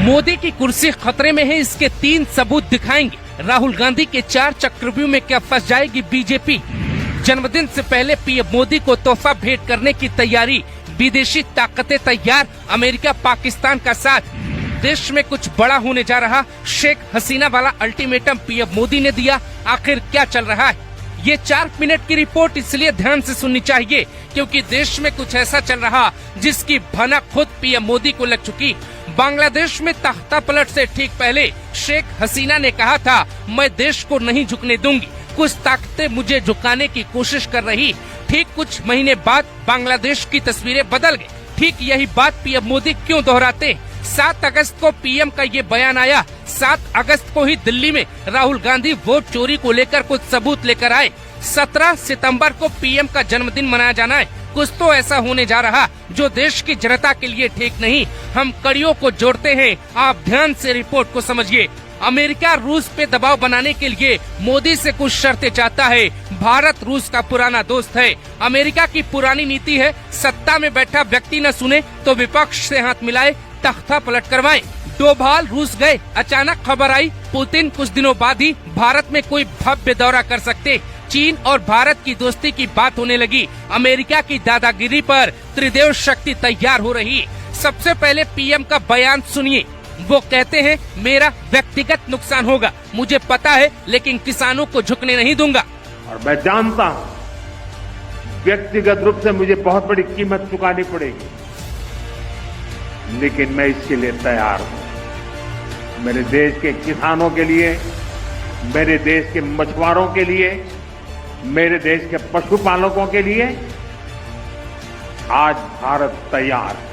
मोदी की कुर्सी खतरे में है, इसके 3 सबूत दिखाएंगे। राहुल गांधी के 4 चक्रव्यूह में क्या फंस जाएगी बीजेपी? जन्मदिन से पहले पीएम मोदी को तोहफा भेंट करने की तैयारी, विदेशी ताकतें तैयार, अमेरिका पाकिस्तान का साथ। देश में कुछ बड़ा होने जा रहा, शेख हसीना वाला अल्टीमेटम पीएम मोदी ने दिया। आखिर क्या चल रहा है? ये 4 मिनट की रिपोर्ट इसलिए ध्यान से सुननी चाहिए क्योंकि देश में कुछ ऐसा चल रहा जिसकी भनक खुद पीएम मोदी को लग चुकी। बांग्लादेश में तख्ता पलट से ठीक पहले शेख हसीना ने कहा था, मैं देश को नहीं झुकने दूंगी, कुछ ताकतें मुझे झुकाने की कोशिश कर रही। ठीक कुछ महीने बाद बांग्लादेश की तस्वीरें बदल गई। ठीक यही बात पीएम मोदी क्यों दोहराते? 7 अगस्त को पीएम का ये बयान आया। 7 अगस्त को ही दिल्ली में राहुल गांधी वोट चोरी को लेकर कुछ सबूत लेकर आए। 17 सितंबर को पीएम का जन्मदिन मनाया जाना है। कुछ तो ऐसा होने जा रहा जो देश की जनता के लिए ठीक नहीं। हम कड़ियों को जोड़ते हैं, आप ध्यान से रिपोर्ट को समझिए। अमेरिका रूस पे दबाव बनाने के लिए मोदी से कुछ शर्तें चाहता है। भारत रूस का पुराना दोस्त है। अमेरिका की पुरानी नीति है, सत्ता में बैठा व्यक्ति न सुने तो विपक्ष से हाथ मिलाए, तख्ता पलट करवाएं। डोभाल रूस गए, अचानक खबर आई पुतिन कुछ दिनों बाद ही भारत में कोई भव्य दौरा कर सकते। चीन और भारत की दोस्ती की बात होने लगी। अमेरिका की दादागिरी पर त्रिदेव शक्ति तैयार हो रही। सबसे पहले पीएम का बयान सुनिए। वो कहते हैं, मेरा व्यक्तिगत नुकसान होगा, मुझे पता है, लेकिन किसानों को झुकने नहीं दूंगा। और मैं जानता हूँ व्यक्तिगत रूप से मुझे बहुत बड़ी कीमत चुकानी पड़ेगी, लेकिन मैं इसके लिए तैयार हूं। मेरे देश के किसानों के लिए, मेरे देश के मछुआरों के लिए, मेरे देश के पशुपालकों के लिए आज भारत तैयार है।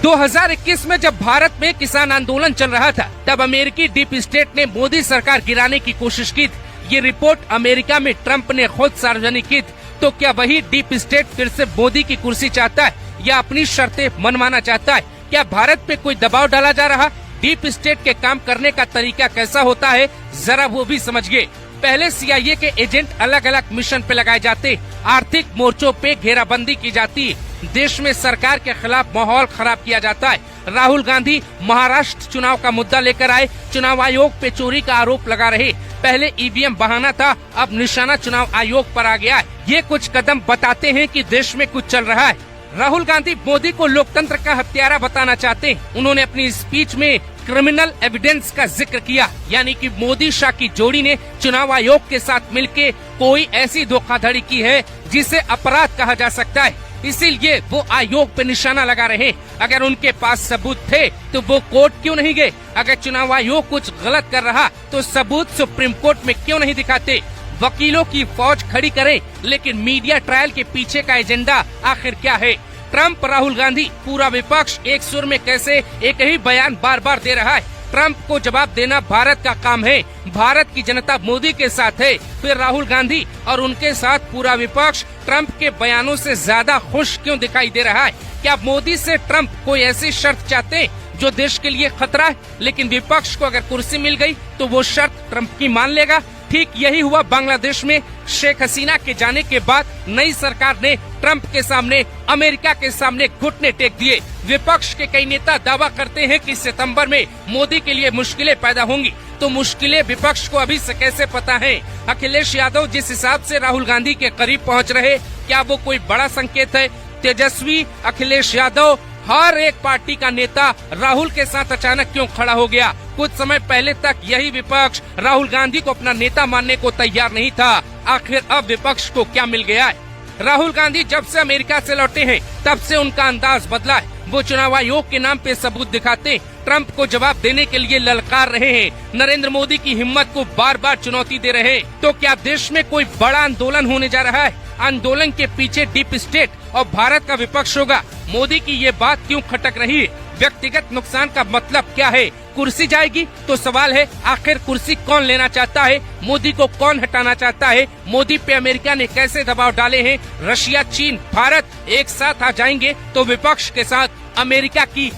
2021 में जब भारत में किसान आंदोलन चल रहा था, तब अमेरिकी डीप स्टेट ने मोदी सरकार गिराने की कोशिश की थी। ये रिपोर्ट अमेरिका में ट्रंप ने खुद सार्वजनिक की थी। तो क्या वही डीप स्टेट फिर से मोदी की कुर्सी चाहता है या अपनी शर्तें मनवाना चाहता है? क्या भारत पे कोई दबाव डाला जा रहा? डीप स्टेट के काम करने का तरीका कैसा होता है, जरा वो भी समझिए। पहले CIA के एजेंट अलग अलग मिशन पे लगाए जाते, आर्थिक मोर्चों पे घेराबंदी की जाती, देश में सरकार के खिलाफ माहौल खराब किया जाता है। राहुल गांधी महाराष्ट्र चुनाव का मुद्दा लेकर आए, चुनाव आयोग पे चोरी का आरोप लगा रहे। पहले EVM बहाना था, अब निशाना चुनाव आयोग पर आ गया है। ये कुछ कदम बताते हैं कि देश में कुछ चल रहा है। राहुल गांधी मोदी को लोकतंत्र का हत्यारा बताना चाहते हैं। उन्होंने अपनी स्पीच में क्रिमिनल एविडेंस का जिक्र किया, यानी कि मोदी शाह की जोड़ी ने चुनाव आयोग के साथ मिलकर कोई ऐसी धोखाधड़ी की है जिसे अपराध कहा जा सकता है। इसीलिए वो आयोग पे निशाना लगा रहे। अगर उनके पास सबूत थे तो वो कोर्ट क्यों नहीं गए? अगर चुनाव आयोग कुछ गलत कर रहा तो सबूत सुप्रीम कोर्ट में क्यों नहीं दिखाते? वकीलों की फौज खड़ी करें, लेकिन मीडिया ट्रायल के पीछे का एजेंडा आखिर क्या है? ट्रंप, राहुल गांधी, पूरा विपक्ष एक सुर में कैसे एक ही बयान बार बार दे रहा है? ट्रंप को जवाब देना भारत का काम है। भारत की जनता मोदी के साथ है। फिर राहुल गांधी और उनके साथ पूरा विपक्ष ट्रंप के बयानों से ज्यादा खुश क्यों दिखाई दे रहा है? क्या मोदी से ट्रंप कोई ऐसी शर्त चाहते हैं जो देश के लिए खतरा है? लेकिन विपक्ष को अगर कुर्सी मिल गई तो वो शर्त ट्रंप की मान लेगा। ठीक यही हुआ बांग्लादेश में। शेख हसीना के जाने के बाद नई सरकार ने ट्रंप के सामने, अमेरिका के सामने घुटने टेक दिए। विपक्ष के कई नेता दावा करते हैं कि सितंबर में मोदी के लिए मुश्किलें पैदा होंगी। तो मुश्किलें विपक्ष को अभी से कैसे पता है? अखिलेश यादव जिस हिसाब से राहुल गांधी के करीब पहुंच रहे, क्या वो कोई बड़ा संकेत है? तेजस्वी, अखिलेश यादव, हर एक पार्टी का नेता राहुल के साथ अचानक क्यों खड़ा हो गया? कुछ समय पहले तक यही विपक्ष राहुल गांधी को अपना नेता मानने को तैयार नहीं था। आखिर अब विपक्ष को क्या मिल गया है? राहुल गांधी जब से अमेरिका से लौटे हैं, तब से उनका अंदाज बदला है। वो चुनाव आयोग के नाम पे सबूत दिखाते, ट्रंप को जवाब देने के लिए ललकार रहे हैं, नरेंद्र मोदी की हिम्मत को बार बार चुनौती दे रहे हैं। तो क्या देश में कोई बड़ा आंदोलन होने जा रहा है? आंदोलन के पीछे डीप स्टेट और भारत का विपक्ष होगा। मोदी की ये बात क्यों खटक रही है? व्यक्तिगत नुकसान का मतलब क्या है? कुर्सी जाएगी तो सवाल है, आखिर कुर्सी कौन लेना चाहता है? मोदी को कौन हटाना चाहता है? मोदी पे अमेरिका ने कैसे दबाव डाले हैं? रशिया, चीन, भारत एक साथ आ जाएंगे तो विपक्ष के साथ अमेरिका की